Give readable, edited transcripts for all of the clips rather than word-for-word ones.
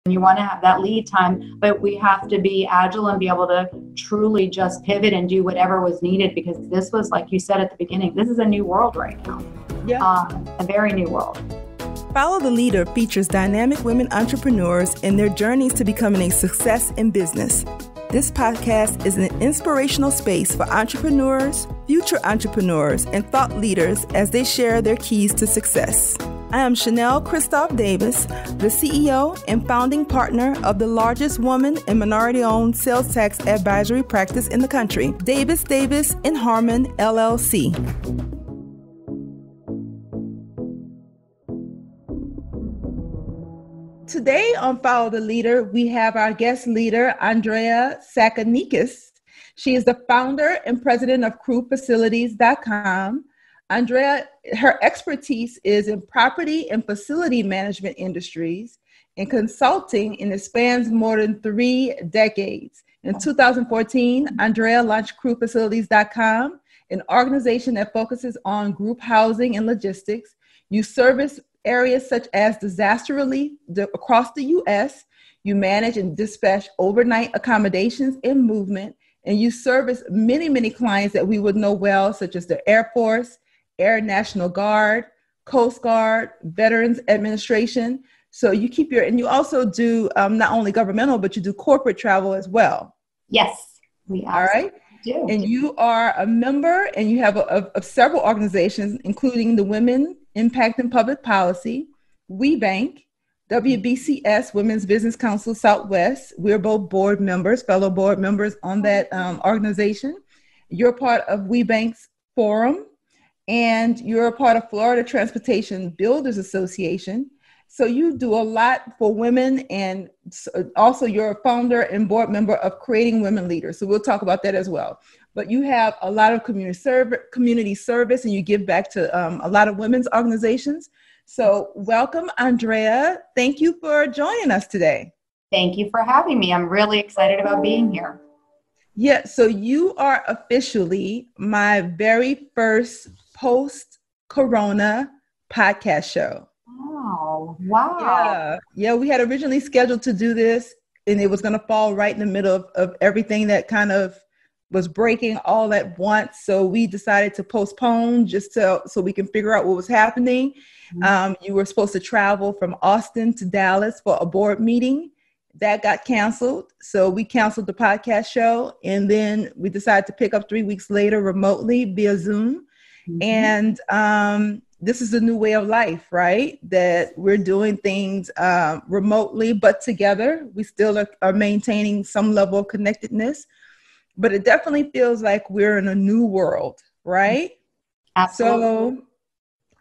You want to have that lead time, but we have to be agile and be able to truly just pivot and do whatever was needed, because this was, like you said at the beginning, this is a new world right now. Yeah. A very new world. Follow the Leader features dynamic women entrepreneurs in their journeys to becoming a success in business. This podcast is an inspirational space for entrepreneurs, future entrepreneurs, and thought leaders as they share their keys to success. I am Chanel Christoph Davis, the CEO and founding partner of the largest woman and minority-owned sales tax advisory practice in the country, Davis & Harmon, LLC. Today on Follow the Leader, we have our guest leader, Andrea Tsakanikas. She is the founder and president of crewfacilities.com. Andrea, her expertise is in property and facility management industries and consulting, and it spans more than 3 decades. In 2014, Andrea launched crewfacilities.com, an organization that focuses on group housing and logistics. You service areas such as disaster relief across the U.S. You manage and dispatch overnight accommodations and movement, and you service many, many clients that we would know well, such as the Air Force, Air National Guard, Coast Guard, Veterans Administration. So you keep and you also do not only governmental, but you do corporate travel as well. Yes, we all right. Do. And you are a member, and you have of several organizations, including the Women Impacting Public Policy, WeBank, WBCS, Women's Business Council Southwest. We're both board members, fellow board members on that organization. You're part of WeBank's Forum, and you're a part of Florida Transportation Builders Association. So you do a lot for women, and also you're a founder and board member of Creating Women Leaders. So we'll talk about that as well. But you have a lot of community service, and you give back to a lot of women's organizations. So welcome, Andrea. Thank you for joining us today. Thank you for having me. I'm really excited about being here. Yeah, so you are officially my very first post-corona podcast show. Oh, wow. Yeah, we had originally scheduled to do this, and it was going to fall right in the middle of everything that kind of was breaking all at once. So we decided to postpone just so we can figure out what was happening. Mm-hmm. You were supposed to travel from Austin to Dallas for a board meeting. That got canceled. So we canceled the podcast show, and then we decided to pick up 3 weeks later remotely via Zoom. Mm-hmm. And this is a new way of life, right? That we're doing things remotely, but together. We still are maintaining some level of connectedness, but it definitely feels like we're in a new world, right? Absolutely. So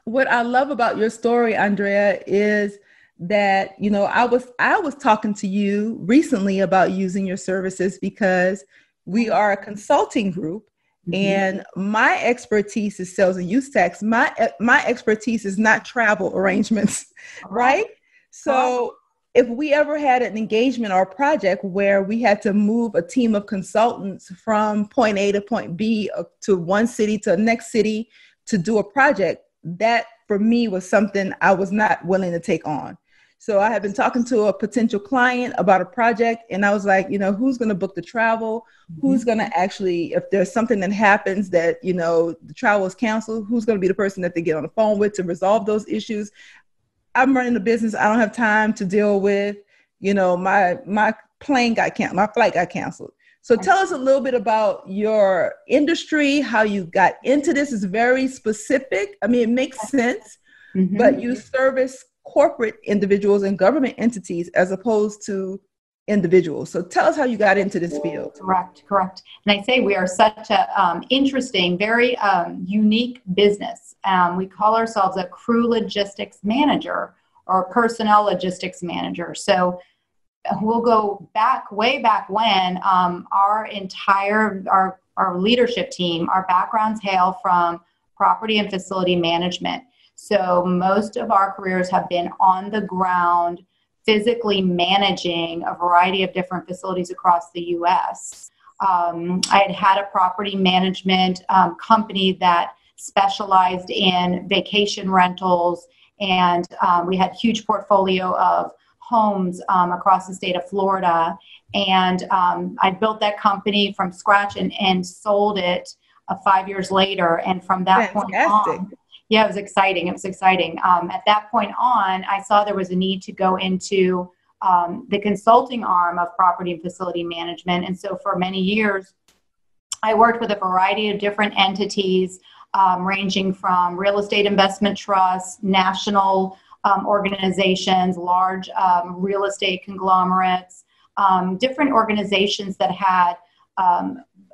what I love about your story, Andrea, is that, you know, I was talking to you recently about using your services because we are a consulting group. Mm-hmm. And my expertise is sales and use tax. My expertise is not travel arrangements, right? So if we ever had an engagement or a project where we had to move a team of consultants from point A to point B to one city to the next city to do a project, that for me was something I was not willing to take on. So I had been talking to a potential client about a project, and I was like, you know, who's going to book the travel? Mm-hmm. Who's going to actually, if there's something that happens that, you know, the travel is canceled, who's going to be the person that they get on the phone with to resolve those issues? I'm running a business. I don't have time to deal with, you know, my plane got canceled, my flight got canceled. So tell us a little bit about your industry, how you got into this. Is very specific. I mean, it makes sense, mm-hmm. but you service corporate individuals and government entities as opposed to individuals. So tell us how you got into this field. Correct. And I say we are such a interesting, very unique business. We call ourselves a crew logistics manager or personnel logistics manager. So we'll go back, way back when our leadership team, our backgrounds hail from property and facility management. So most of our careers have been on the ground, physically managing a variety of different facilities across the U.S. I had a property management company that specialized in vacation rentals, and we had a huge portfolio of homes across the state of Florida. And I built that company from scratch and sold it 5 years later. And from that point on, yeah, it was exciting. It was exciting. At that point on, I saw there was a need to go into the consulting arm of property and facility management. And so for many years, I worked with a variety of different entities, ranging from real estate investment trusts, national organizations, large real estate conglomerates, different organizations that had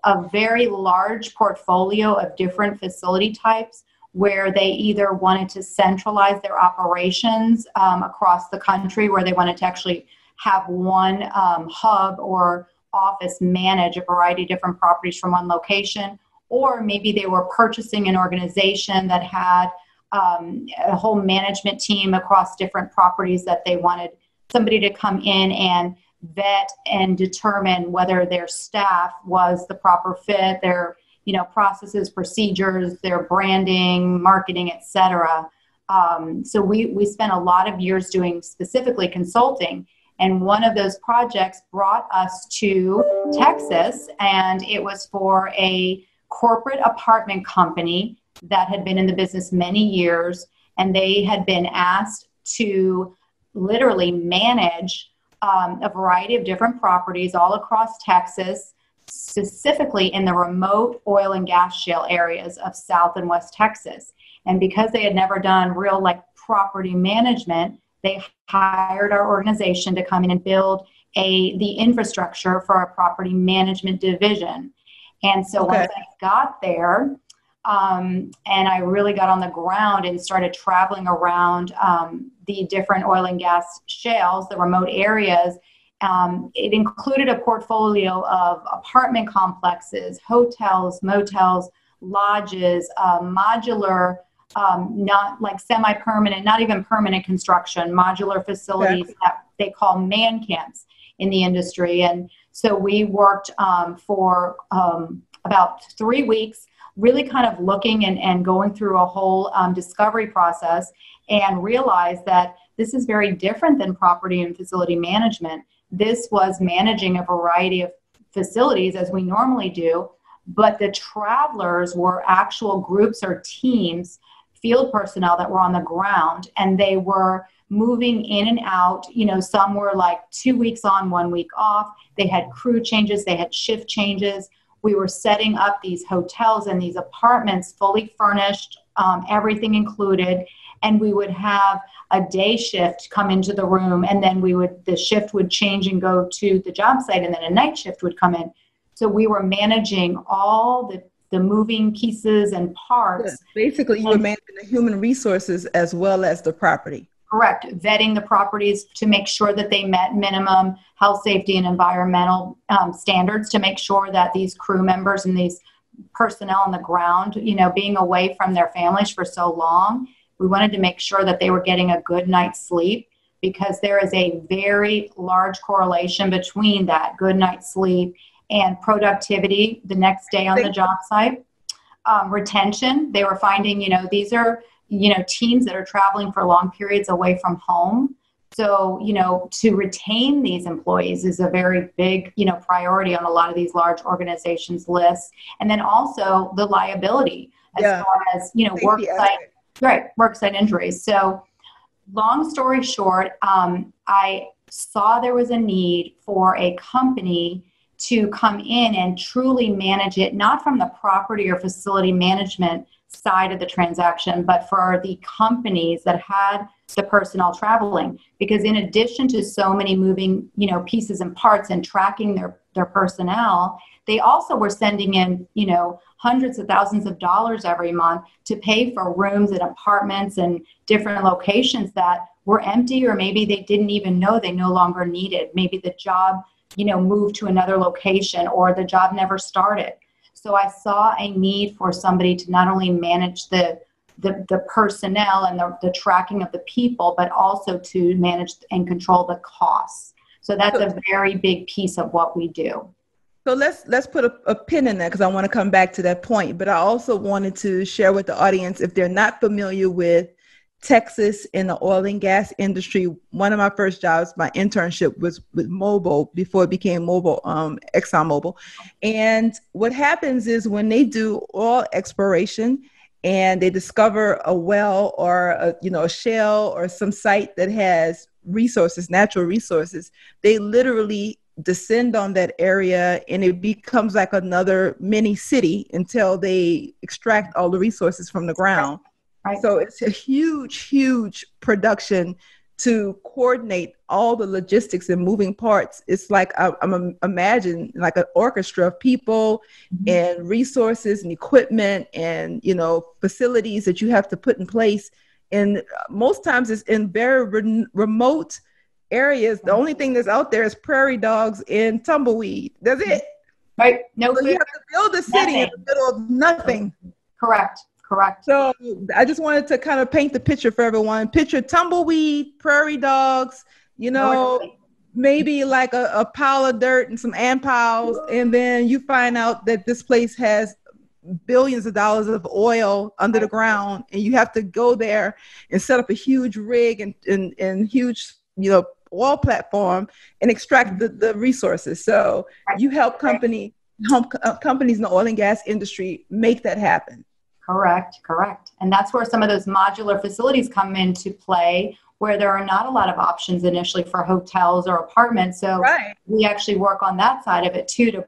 a very large portfolio of different facility types, where they either wanted to centralize their operations across the country, where they wanted to actually have one hub or office manage a variety of different properties from one location, or maybe they were purchasing an organization that had a whole management team across different properties that they wanted somebody to come in and vet and determine whether their staff was the proper fit, their processes, procedures, their branding, marketing, etc. So we spent a lot of years doing specifically consulting. And one of those projects brought us to Texas, and it was for a corporate apartment company that had been in the business many years. And they had been asked to literally manage a variety of different properties all across Texas, specifically in the remote oil and gas shale areas of South and West Texas. And because they had never done real property management, they hired our organization to come in and build the infrastructure for a property management division. And so once I got there, and I really got on the ground and started traveling around the different oil and gas shales, the remote areas, it included a portfolio of apartment complexes, hotels, motels, lodges, modular, not like semi-permanent, not even permanent construction, modular facilities that they call man camps in the industry. And so we worked for about 3 weeks, really kind of looking and going through a whole discovery process, and realized that this is very different than property and facility management. This was managing a variety of facilities as we normally do, but the travelers were actual groups or teams, field personnel that were on the ground, and they were moving in and out. Some were 2 weeks on, 1 week off. They had crew changes, they had shift changes. We were setting up these hotels and these apartments fully furnished, everything included. And we would have a day shift come into the room, and then the shift would change and go to the job site, and then a night shift would come in. So we were managing all the moving pieces and parts. Basically, you were managing the human resources as well as the property. Correct. Vetting the properties to make sure that they met minimum health, safety, and environmental standards, to make sure that these crew members and these personnel on the ground, being away from their families for so long, we wanted to make sure that they were getting a good night's sleep, because there is a very large correlation between that good night's sleep and productivity the next day on the job site. Retention, they were finding, these are, teams that are traveling for long periods away from home. So, to retain these employees is a very big, priority on a lot of these large organizations' lists. And then also the liability as far as, worksite injuries. So long story short, I saw there was a need for a company to come in and truly manage it, not from the property or facility management side of the transaction, but for the companies that had the personnel traveling. Because in addition to so many moving, pieces and parts and tracking their personnel, they also were sending in, hundreds of thousands of dollars every month to pay for rooms and apartments and different locations that were empty, or maybe they didn't even know they no longer needed. Maybe the job, moved to another location, or the job never started. So I saw a need for somebody to not only manage the personnel and the tracking of the people, but also to manage and control the costs. So that's a very big piece of what we do. So let's put a pin in that, because I want to come back to that point. But I also wanted to share with the audience, if they're not familiar with Texas in the oil and gas industry. One of my first jobs, my internship was with Mobil before it became ExxonMobil. And what happens is when they do oil exploration and they discover a well or a shale or some site that has resources, natural resources, they literally descend on that area and it becomes like another mini city until they extract all the resources from the ground. Right. So it's a huge, huge production to coordinate all the logistics and moving parts. It's like I'm imagine like an orchestra of people and resources and equipment and facilities that you have to put in place. And most times it's in very remote areas. The only thing that's out there is prairie dogs and tumbleweed. That's it. Right. No. So you have to build a city in the middle of nothing. Correct. So I just wanted to kind of paint the picture for everyone. Picture tumbleweed, prairie dogs, maybe like a pile of dirt and some ant piles. And then you find out that this place has billions of dollars of oil under the ground. And you have to go there and set up a huge rig and huge, oil platform and extract the resources. So you help companies in the oil and gas industry make that happen. Correct. And that's where some of those modular facilities come into play, where there are not a lot of options initially for hotels or apartments. So we actually work on that side of it too.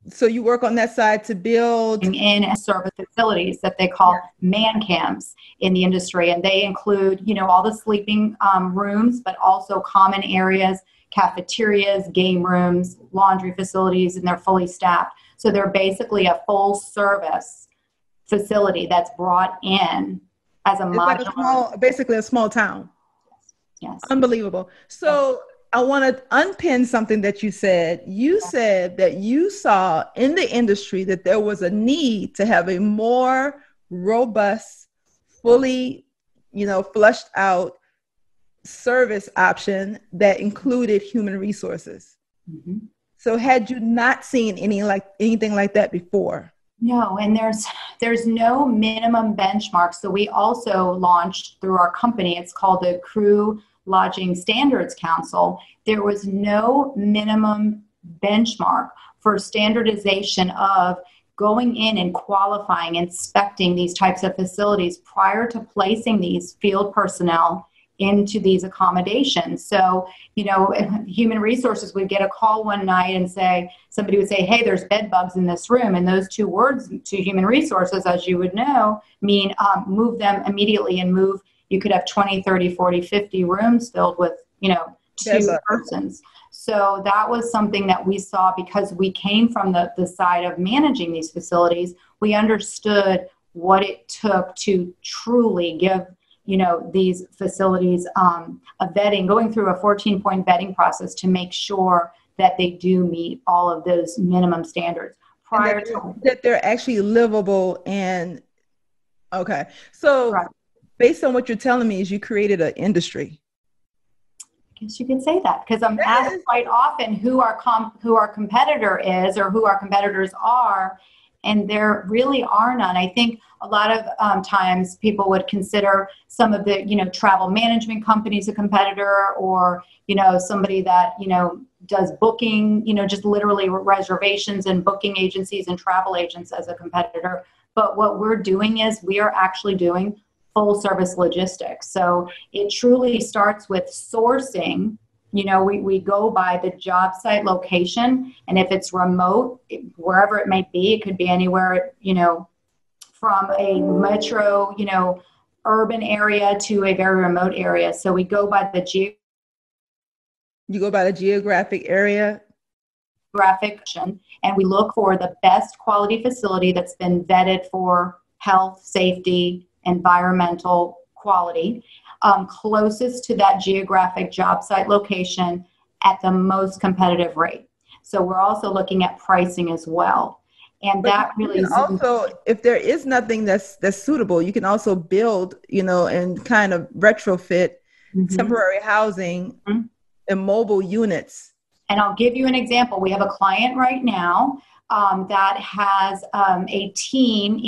So you work on that side to build in service facilities that they call man camps in the industry. And they include, all the sleeping rooms, but also common areas, cafeterias, game rooms, laundry facilities, and they're fully staffed. So they're basically a full service facility that's brought in as a modular. Basically a small town. Yes. Unbelievable. So I want to unpin something that you said. You said that you saw in the industry that there was a need to have a more robust, fully, flushed out service option that included human resources. Mm-hmm. So had you not seen anything like that before? No, and there's no minimum benchmark. So we also launched through our company, it's called the Crew Lodging Standards Council. There was no minimum benchmark for standardization of going in and qualifying, inspecting these types of facilities prior to placing these field personnel into these accommodations. So, human resources would get a call one night and somebody would say, hey, there's bed bugs in this room. And those two words to human resources, as you would know, mean move them immediately and move. You could have 20, 30, 40, 50 rooms filled with, two persons. So that was something that we saw because we came from the side of managing these facilities. We understood what it took to truly give these facilities a vetting, going through a 14-point vetting process to make sure that they do meet all of those minimum standards prior to that they're actually livable. And okay, so based on what you're telling me, is you created an industry. I guess you could say that because I'm asked quite often who our competitor is or who our competitors are. And there really are none. I think a lot of times people would consider some of the, travel management companies a competitor or, somebody that, does booking, just literally reservations and booking agencies and travel agents as a competitor. But what we're doing is we are actually doing full service logistics. So it truly starts with sourcing. We go by the job site location, and if it's remote, wherever it may be, it could be anywhere, from a metro, urban area to a very remote area. So we go by the You go by the geographic area? And we look for the best quality facility that's been vetted for health, safety, environmental quality. Closest to that geographic job site location at the most competitive rate. So we're also looking at pricing as well. And but that really is also, if there is nothing that's suitable, you can also build, and kind of retrofit temporary housing and mobile units. And I'll give you an example. We have a client right now that has a team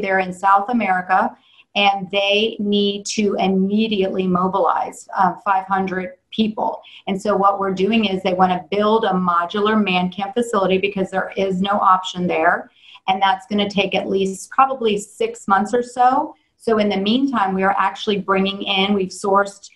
they're in South America, and they need to immediately mobilize 500 people. And so what we're doing is they want to build a modular man camp facility because there is no option there. And that's going to take at least probably 6 months or so. So in the meantime, we are actually we've sourced,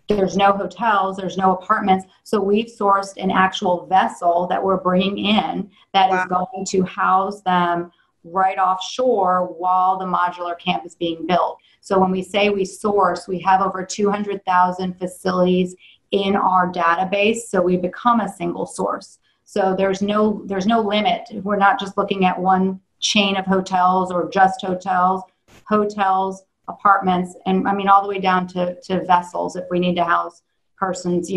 there's no hotels, there's no apartments. So we've sourced an actual vessel that we're bringing in that is going to house them right offshore while the modular camp is being built. So when we say we source, we have over 200,000 facilities in our database. So we become a single source. So there's no limit. We're not just looking at one chain of hotels or just hotels, apartments, and all the way down to vessels if we need to house persons,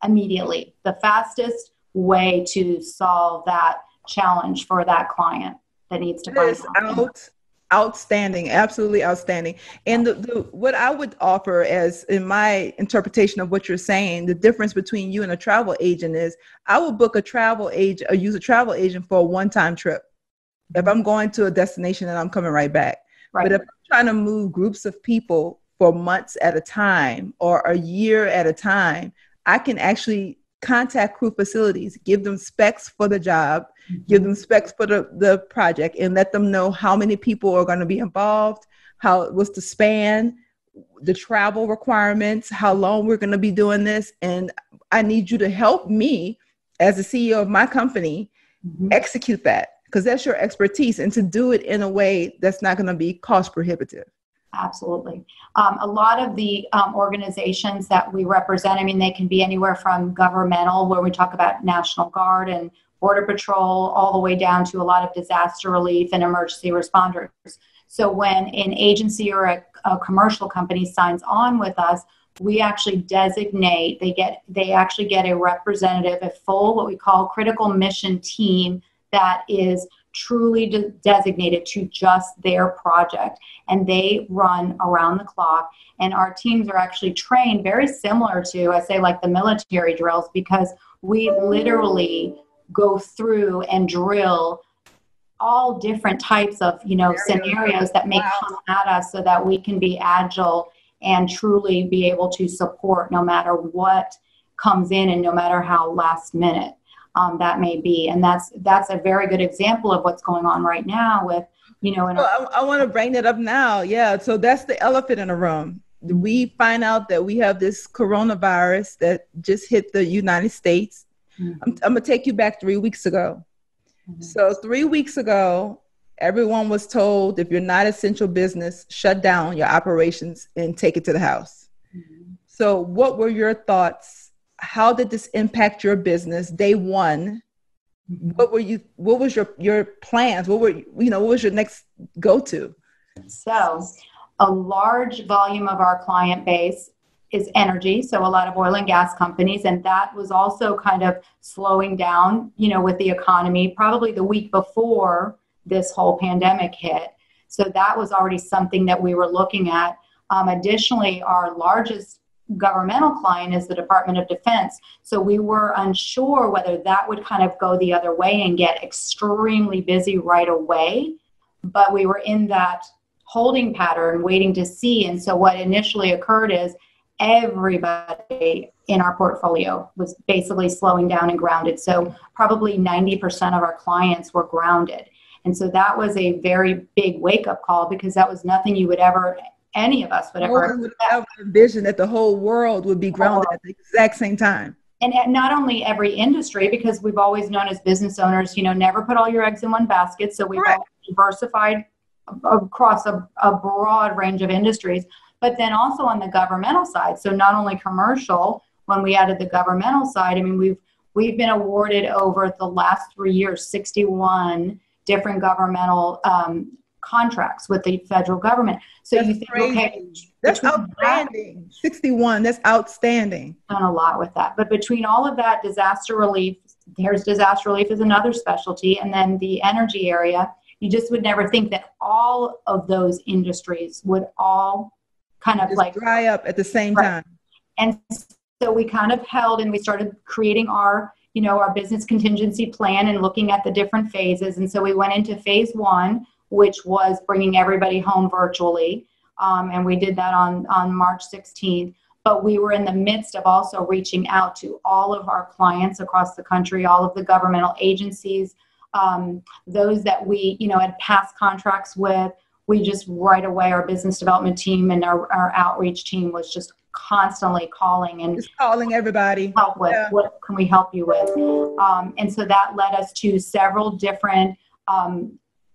immediately. The fastest way to solve that challenge for that client that needs to find housing. Outstanding, absolutely outstanding. And what I would offer, as in my interpretation of what you're saying, the difference between you and a travel agent is I will book a travel agent or use a travel agent for a one-time trip. If I'm going to a destination and I'm coming right back. Right. But if I'm trying to move groups of people for months at a time or a year at a time, I can actually contact crew facilities, give them specs for the job, give them specs for the project, and let them know how many people are going to be involved, what's the span, the travel requirements, how long we're going to be doing this. And I need you to help me as the CEO of my company execute that, because that's your expertise, and to do it in a way that's not going to be cost prohibitive. Absolutely. A lot of the organizations that we represent, they can be anywhere from governmental, where we talk about National Guard and Border Patrol, all the way down to a lot of disaster relief and emergency responders. So when an agency or a commercial company signs on with us, we actually designate, they actually get a representative, a full, what we call critical mission team that is truly designated to just their project, and they run around the clock. And our teams are actually trained very similar to, I say, like the military drills, because we literally go through and drill all different types of scenarios that may come at us, so that we can be agile and truly be able to support no matter what comes in and no matter how last minute that may be. And that's a very good example of what's going on right now with, I want to bring that up now. Yeah. So that's the elephant in the room. We find out that we have this coronavirus that just hit the United States. I'm going to take you back 3 weeks ago. So 3 weeks ago, everyone was told, if you're not essential business, shut down your operations and take it to the house. So what were your thoughts? How did this impact your business day one? What was your plans? What was your next go-to? So a large volume of our client base is energy. So a lot of oil and gas companies, and that was also kind of slowing down, with the economy, probably the week before this whole pandemic hit. So that was already something that we were looking at. Additionally, our largest governmental client is the Department of Defense. So we were unsure whether that would kind of go the other way and get extremely busy right away. But we were in that holding pattern waiting to see. And so what initially occurred is everybody in our portfolio was basically slowing down and grounded. So probably 90% of our clients were grounded. And so that was a very big wake-up call, because that was nothing any of us would ever envision that the whole world would be grounded at the exact same time. And not only every industry, because we've always known as business owners, never put all your eggs in one basket. So we've always diversified across a broad range of industries, but then also on the governmental side. So not only commercial, when we added the governmental side, we've been awarded over the last 3 years, 61 different governmental contracts with the federal government. So that's you think, crazy. okay, that's outstanding. 61, that's outstanding. Done a lot with that. But between all of that, disaster relief is another specialty. And then the energy area, you just would never think that all of those industries would all kind of just dry up at the same time. And so we kind of held, and we started creating our our business contingency plan and looking at the different phases. And so we went into phase 1, which was bringing everybody home virtually. And we did that on March 16th. But we were in the midst of also reaching out to all of our clients across the country, all of the governmental agencies, those that we, had past contracts with. We just right away, our business development team and our outreach team was just constantly calling and just calling everybody. Help with. Yeah. What can we help you with? And so that led us to several different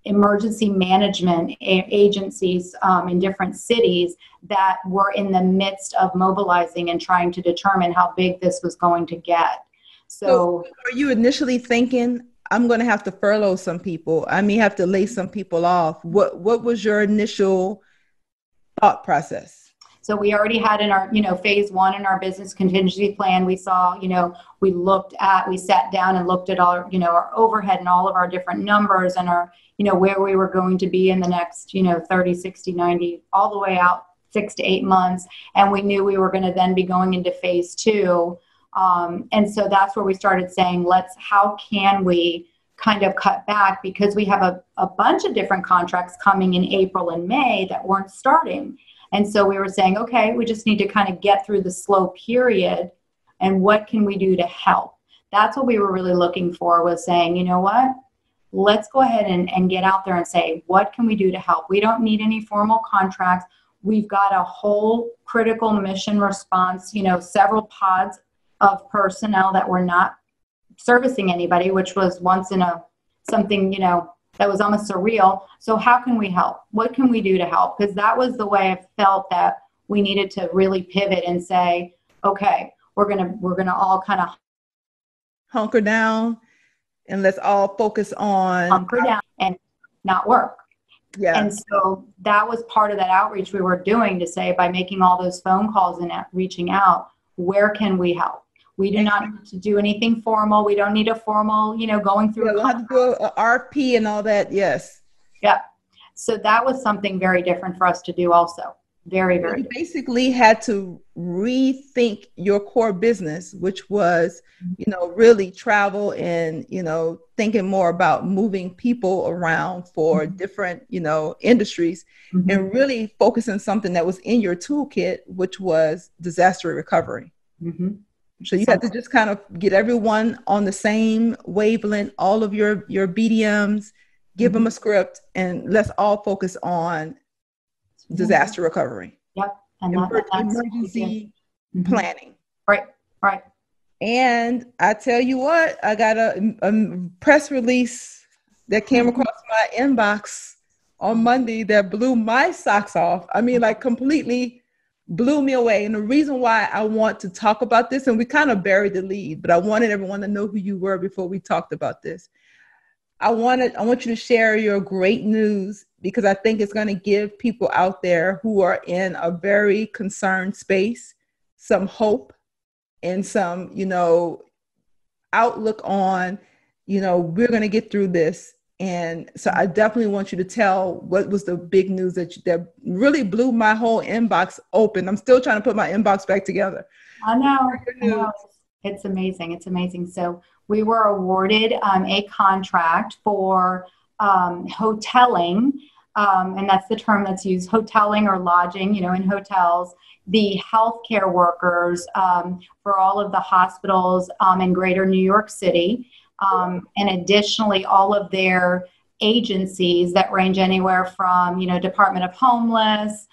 emergency management agencies in different cities that were in the midst of mobilizing and trying to determine how big this was going to get. So were you initially thinking, I'm going to have to furlough some people, I may have to lay some people off? What was your initial thought process? So we already had in our, phase 1 in our business contingency plan, we saw, we sat down and looked at our, our overhead and all of our different numbers and our, where we were going to be in the next, 30, 60, 90, all the way out 6 to 8 months. And we knew we were going to then be going into phase 2. And so that's where we started saying, how can we kind of cut back, because we have a bunch of different contracts coming in April and May that weren't starting. And so we were saying, okay, we just need to kind of get through the slow period, and what can we do to help? That's what we were really looking for, was saying, you know what, let's go ahead and get out there and say, what can we do to help? We don't need any formal contracts. We've got a whole critical mission response, several pods of personnel that were not servicing anybody, which was once in something, that was almost surreal. So how can we help? What can we do to help? Because that was the way I felt that we needed to really pivot and say, okay, we're gonna all kind of hunker down, and let's all focus on hunker down and not work. Yeah. And so that was part of that outreach we were doing, to say, by making all those phone calls and reaching out, where can we help? We do not need to do anything formal. We don't need a formal, going through. Yeah, we'll have to do an RP and all that. Yes. Yeah. So that was something very different for us to do also. Very, very. You basically had to rethink your core business, which was, really travel and, thinking more about moving people around for different, industries, and really focus on something that was in your toolkit, which was disaster recovery. Mm-hmm. So you had to just kind of get everyone on the same wavelength, all of your BDMs, give them a script, and let's all focus on disaster recovery. Yep. And emergency planning. Right. And I tell you what, I got a press release that came across my inbox on Monday that blew my socks off. I mean, like, completely blew me away. And the reason why I want to talk about this, and we kind of buried the lead, but I wanted everyone to know who you were before we talked about this. I want you to share your great news, because I think it's going to give people out there who are in a very concerned space some hope and some, outlook on, we're going to get through this. And so I definitely want you to tell what was the big news that really blew my whole inbox open. I'm still trying to put my inbox back together. I know. It's amazing. It's amazing. So we were awarded a contract for hoteling, and that's the term that's used, hoteling or lodging, in hotels, the healthcare workers for all of the hospitals in greater New York City. And additionally, all of their agencies that range anywhere from, Department of Homeless,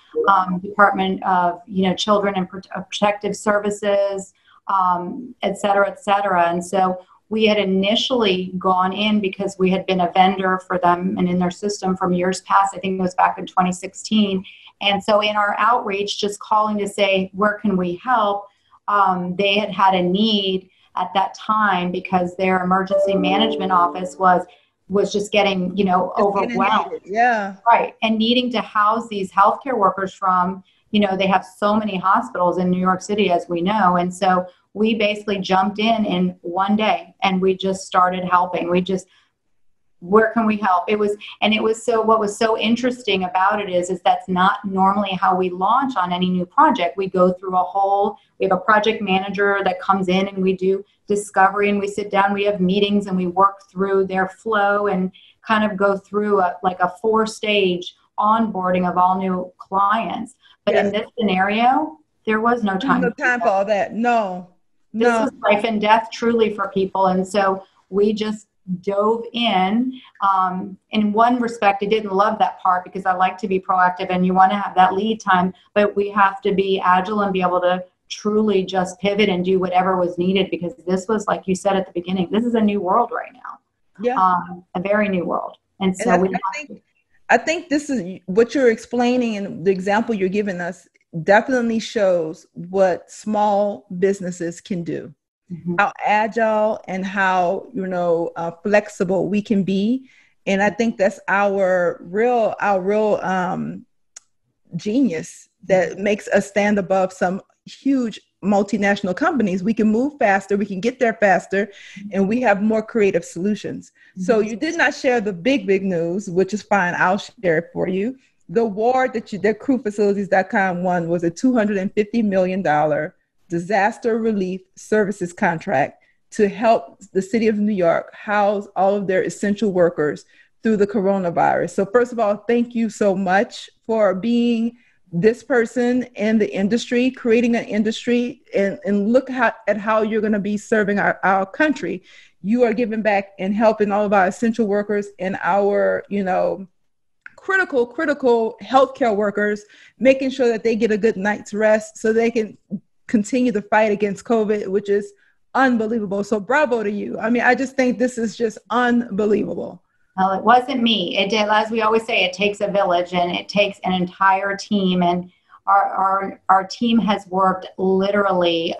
Department of, Children and Protective Services, et cetera, et cetera. And so we had initially gone in because we had been a vendor for them and in their system from years past. I think it was back in 2016. And so in our outreach, just calling to say, where can we help? They had a need at that time because their emergency management office was just getting, overwhelmed. Yeah. Right. And needing to house these healthcare workers from, they have so many hospitals in New York City, as we know. And so we basically jumped in one day and we just started helping. We just where can we help? It was so, what was so interesting about it is that's not normally how we launch on any new project. We go through we have a project manager that comes in and we do discovery and we sit down, we have meetings and we work through their flow and kind of go through a 4-stage onboarding of all new clients. But in this scenario, there was no time. No time for all that. No. This was life and death truly for people. And so we just dove in. In one respect, I didn't love that part because I like to be proactive and you want to have that lead time, but we have to be agile and be able to truly just pivot and do whatever was needed, because this was, like you said at the beginning, this is a new world right now. Yeah. A very new world. And so I think this is what you're explaining, and the example you're giving us definitely shows what small businesses can do. Mm-hmm. How agile and how, flexible we can be. And I think that's our real genius that makes us stand above some huge multinational companies. We can move faster, we can get there faster, and we have more creative solutions. Mm-hmm. So you did not share the big news, which is fine. I'll share it for you. The award that crewfacilities.com won was a $250 million disaster relief services contract to help the city of New York house all of their essential workers through the coronavirus. So first of all, thank you so much for being this person in the industry, creating an industry, and look at how you're going to be serving our country. You are giving back and helping all of our essential workers and our, critical healthcare workers, making sure that they get a good night's rest so they can continue the fight against COVID, which is unbelievable. So bravo to you. I mean, I just think this is just unbelievable. Well, it wasn't me. It did, as we always say, it takes a village and it takes an entire team. And our team has worked literally,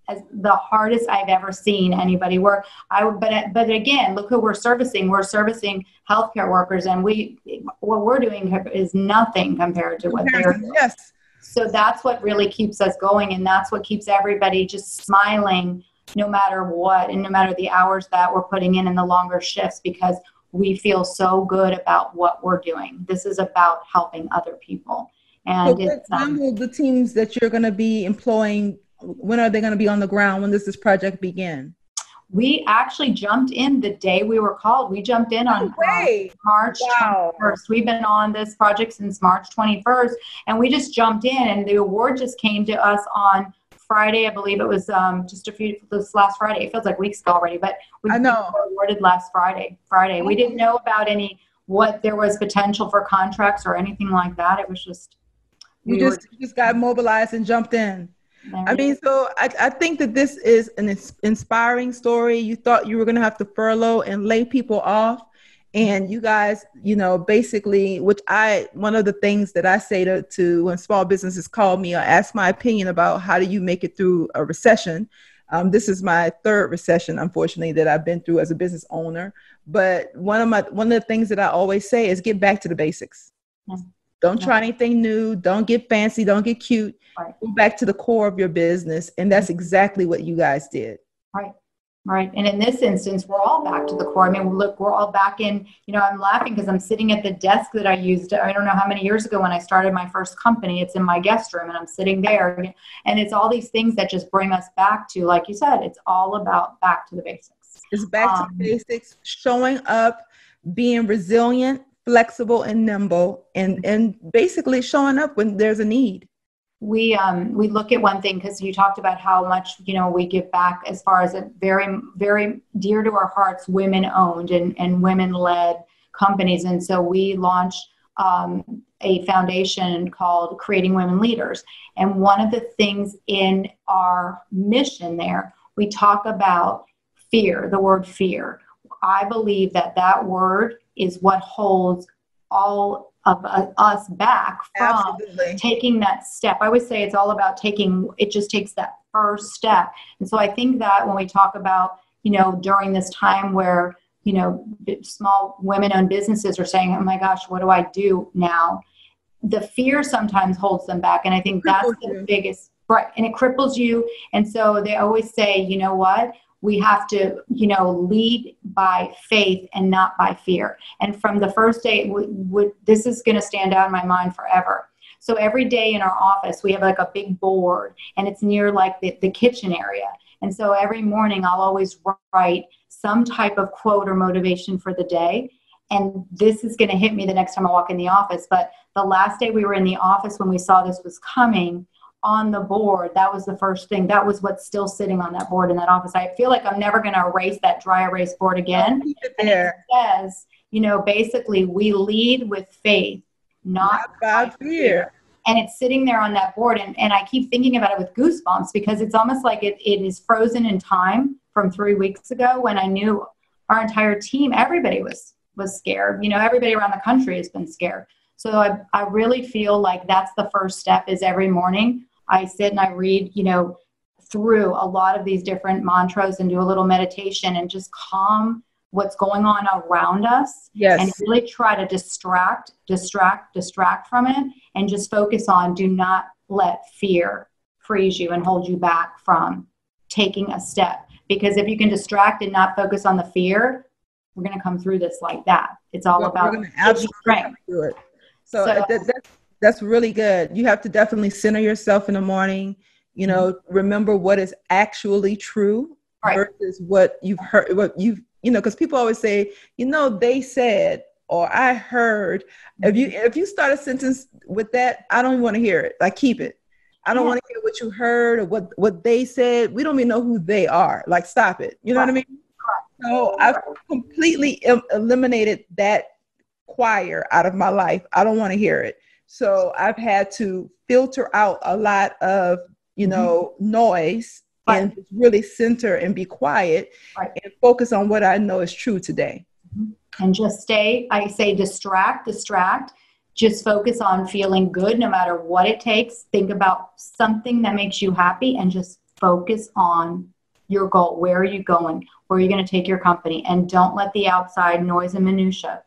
as the hardest I've ever seen anybody work. But again, look who we're servicing. We're servicing healthcare workers, and what we're doing is nothing compared to what they're doing. Yes. So that's what really keeps us going, and that's what keeps everybody just smiling no matter what, and no matter the hours that we're putting in the longer shifts, because we feel so good about what we're doing. This is about helping other people. And when will the teams that you're going to be employing, when are they going to be on the ground? When does this project begin? We actually jumped in the day we were called. We jumped in on March 21st. We've been on this project since March 21st, and we just jumped in, and the award just came to us on Friday. I believe it was this last Friday. It feels like weeks ago already, but we were awarded last Friday. We didn't know about what there was potential for contracts or anything like that. It was just you just got mobilized and jumped in. So I think that this is an inspiring story. You thought you were going to have to furlough and lay people off. And you guys, basically, one of the things that I say to when small businesses call me or ask my opinion about how do you make it through a recession. This is my third recession, unfortunately, that I've been through as a business owner. But one of the things that I always say is get back to the basics. Yeah. Don't try anything new. Don't get fancy. Don't get cute. Right. Go back to the core of your business. And that's exactly what you guys did. Right. And in this instance, we're all back to the core. Look, we're all back in, I'm laughing because I'm sitting at the desk that I used, I don't know how many years ago when I started my first company. It's in my guest room and I'm sitting there. And it's all these things that just bring us back to, like you said, it's all about back to the basics. It's back to the basics, showing up, being resilient, flexible and nimble, and basically showing up when there's a need. We look at one thing, because you talked about how much, we give back as far as a very, very dear to our hearts, women owned and women led companies. And so we launched a foundation called Creating Women Leaders. And one of the things in our mission there, we talk about fear, the word fear. I believe that word is what holds all of us back from taking that step. I always say it's all about it just takes that first step. And so I think that when we talk about, during this time where, small women-owned businesses are saying, oh my gosh, what do I do now? The fear sometimes holds them back. And I think that's the biggest, right. And it cripples you. And so they always say, you know what? we have to, lead by faith and not by fear. And from the first day, this is going to stand out in my mind forever. So every day in our office, we have like a big board, and it's near like the kitchen area. And so every morning I'll always write some type of quote or motivation for the day. And this is going to hit me the next time I walk in the office. But the last day we were in the office when we saw this was coming, on the board, that was the first thing. That was what's still sitting on that board in that office. I feel like I'm never going to erase that dry erase board again. And it says, basically we lead with faith, not by fear. And it's sitting there on that board. And I keep thinking about it with goosebumps, because it's almost like it is frozen in time from 3 weeks ago, when I knew our entire team, everybody was scared. Everybody around the country has been scared. So I really feel like that's the first step, is every morning I sit and I read, through a lot of these different mantras and do a little meditation and just calm what's going on around us. Yes. And really try to distract from it, and just focus on, do not let fear freeze you and hold you back from taking a step. Because if you can distract and not focus on the fear, we're going to come through this like that. It's all about strength. So that's really good. You have to definitely center yourself in the morning, remember what is actually true, right, versus what you've heard, because people always say, they said, or I heard. If you start a sentence with that, I don't even want to hear it. Like, keep it. I don't want to hear what you heard or what they said. We don't even know who they are. Like, stop it. You know what I mean? So I've completely eliminated that choir out of my life. I don't want to hear it. So I've had to filter out a lot of, noise, and just really center and be quiet, and focus on what I know is true today. And just I say distract, just focus on feeling good no matter what it takes. Think about something that makes you happy, and just focus on your goal. Where are you going? Where are you going to take your company? And don't let the outside noise and minutia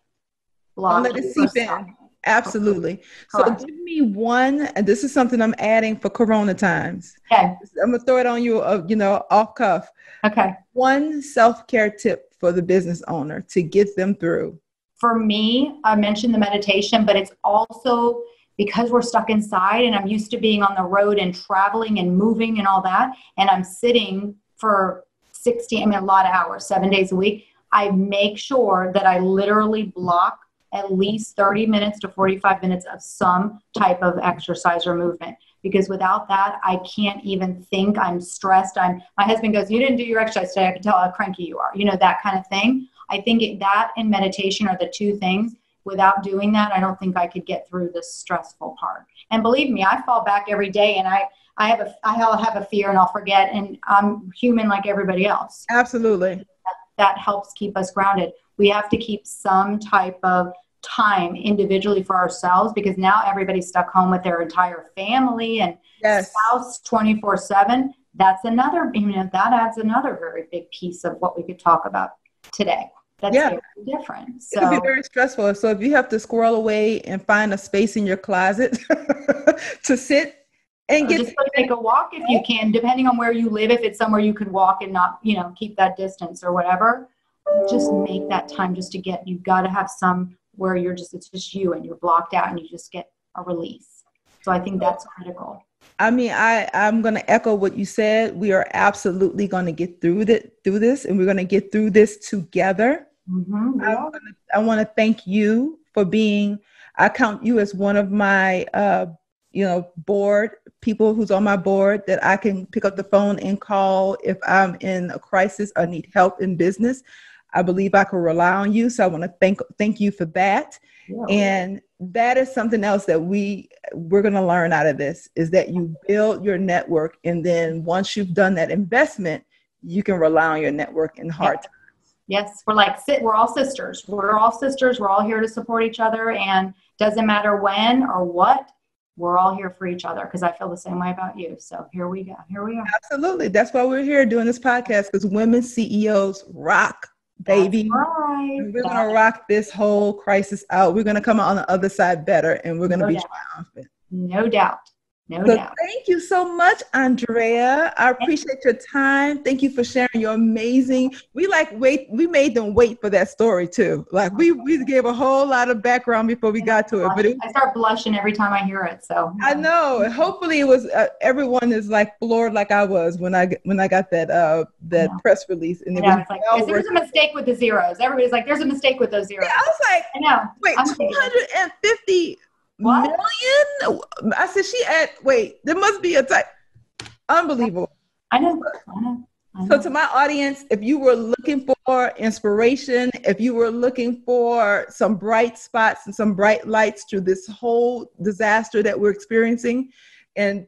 block. Don't let it seep in. Absolutely. Correct. So give me one, and this is something I'm adding for Corona times. Okay. I'm gonna throw it on you, off cuff. Okay. One self-care tip for the business owner to get them through. For me, I mentioned the meditation, but it's also because we're stuck inside, and I'm used to being on the road and traveling and moving and all that. And I'm sitting for a lot of hours, 7 days a week. I make sure that I literally block at least 30 minutes to 45 minutes of some type of exercise or movement, because without that, I can't even think. I'm stressed. My husband goes, "You didn't do your exercise today. I can tell how cranky you are." That kind of thing. I think that and meditation are the two things. Without doing that, I don't think I could get through the stressful part. And believe me, I fall back every day, and I'll have a fear, and I'll forget, and I'm human like everybody else. Absolutely. That helps keep us grounded. We have to keep some type of time individually for ourselves, because now everybody's stuck home with their entire family and spouse 24/7. That's another, that adds another very big piece of what we could talk about today. That's very different. So, it can be very stressful. So if you have to squirrel away and find a space in your closet to sit and just take a walk if you can, depending on where you live. If it's somewhere you could walk and not, keep that distance or whatever, just make that time just to you've got to have some where it's just you and you're blocked out and you just get a release. So I think that's critical. I mean, I'm going to echo what you said. We are absolutely going to get through this, and we're going to get through this together. Mm-hmm, yeah. I want to thank you for I count you as one of my, board people who's on my board that I can pick up the phone and call if I'm in a crisis or need help in business. I believe I can rely on you. So I want to thank you for that. Yeah. And that is something else that we're going to learn out of this, is that you build your network. And then once you've done that investment, you can rely on your network in hard times. Yes. We're all sisters. We're all sisters. We're all here to support each other. And doesn't matter when or what, we're all here for each other, because I feel the same way about you. So here we go. Here we are. Absolutely. That's why we're here doing this podcast, because women CEOs rock. Baby, right. We're going to rock this whole crisis out. We're going to come out on the other side better, and we're going to be triumphant. No doubt. No So doubt. thank you so much, Andrea. I appreciate your time. Thank you for sharing your amazing. We made them wait for that story too. Like we gave a whole lot of background before we got to it. But I start blushing every time I hear it. So I know. Hopefully, it was everyone is like floored like I was when I got that press release. And it's like there's a mistake with the zeros. Everybody's like, there's a mistake with those zeros. Yeah, I was like, I know. Wait, 250 million? I said there must be a type. Unbelievable. I know. So to my audience, if you were looking for inspiration, if you were looking for some bright spots and some bright lights through this whole disaster that we're experiencing, and,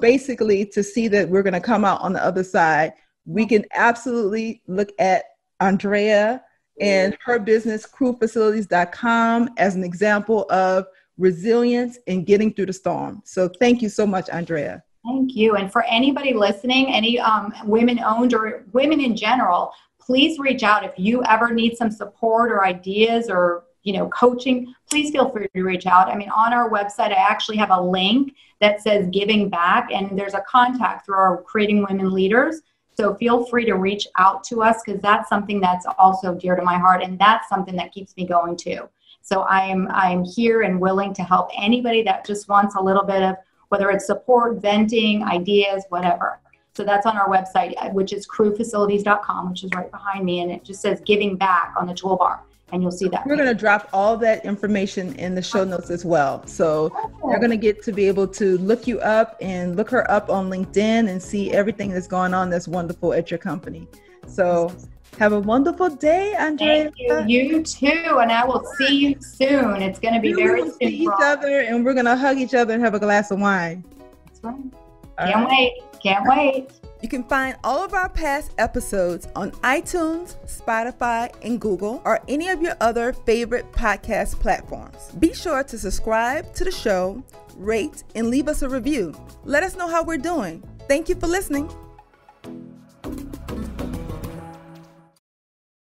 basically to see that we're going to come out on the other side, we can absolutely look at Andrea and her business, crewfacilities.com, as an example of resilience in getting through the storm. So thank you so much, Andrea. Thank you. And for anybody listening, any women-owned or women in general, please reach out. If you ever need some support or ideas or, coaching, please feel free to reach out. I mean, on our website, I actually have a link that says Giving Back, and there's a contact through our Creating Women Leaders. So feel free to reach out to us, because that's something that's also dear to my heart, and that's something that keeps me going too. So I'm here and willing to help anybody that just wants a little bit of, whether it's support, venting, ideas, whatever. So that's on our website, which is crewfacilities.com, which is right behind me. And it just says Giving Back on the toolbar. And you'll see that. We're going to drop all that information in the show notes as well. So you're going to get to be able to look you up and look her up on LinkedIn and see everything that's going on that's wonderful at your company. So have a wonderful day, Andrea. Thank you. You too. And I will see you soon. It's going to be very soon. See each other, and we're going to hug each other and have a glass of wine. That's right. Can't wait. You can find all of our past episodes on iTunes, Spotify, and Google, or any of your other favorite podcast platforms. Be sure to subscribe to the show, rate, and leave us a review. Let us know how we're doing. Thank you for listening.